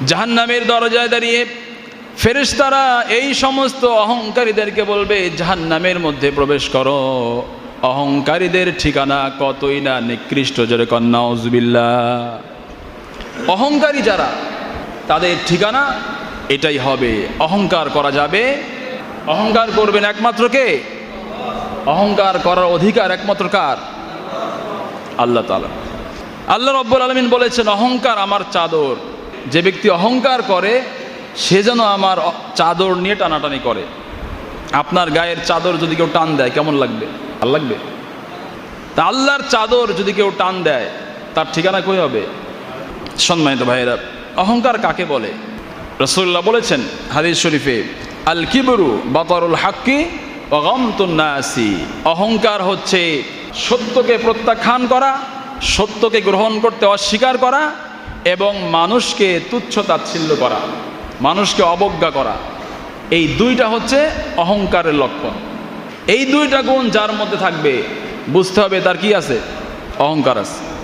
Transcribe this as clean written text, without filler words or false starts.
জাহান্নামের দরজায় দাঁড়িয়ে ফেরেশতারা এই সমস্ত অহংকারীদেরকে বলবে, জাহান্নামের মধ্যে প্রবেশ করো। অহংকারীদের ঠিকানা কতই না নিকৃষ্ট, জোরে কন নাউজুবিল্লাহ। অহংকারী যারা, তাদের ঠিকানা এটাই হবে। অহংকার করা যাবে, অহংকার করবেন একমাত্র কে? অহংকার করার অধিকার একমাত্র কার? আল্লাহ তাআলা। আল্লাহ রাব্বুল আলামিন বলেছেন, অহংকার আমার চাদর। যে ব্যক্তি অহংকার করে সে যেন আমার চাদর নিয়ে টানাটানি করে। আপনার গায়ের চাদর যদি কেউ টান দেয় কেমন লাগবে? ভালো লাগবে? তা আল্লাহর চাদর যদি কেউ টান দেয় তার ঠিকানা কই হবে? সম্মানিত ভাইয়েরা, অহংকার কাকে বলে? রাসূলুল্লাহ বলেছেন হাদিস শরীফে, আল কিবরু বাতারুল হাক্কি ওয়া গামতুন নাসি। অহংকার হচ্ছে সত্যকে প্রত্যাখ্যান করা, সত্যকে গ্রহণ করতে অস্বীকার করা এবং মানুষকে তুচ্ছ তাচ্ছিল্য করা, মানুষকে অবজ্ঞা করা। এই দুইটা হচ্ছে অহংকারের লক্ষণ। এই দুইটা গুণ যার মধ্যে থাকবে বুঝতে হবে তার কি আছে? অহংকার আছে।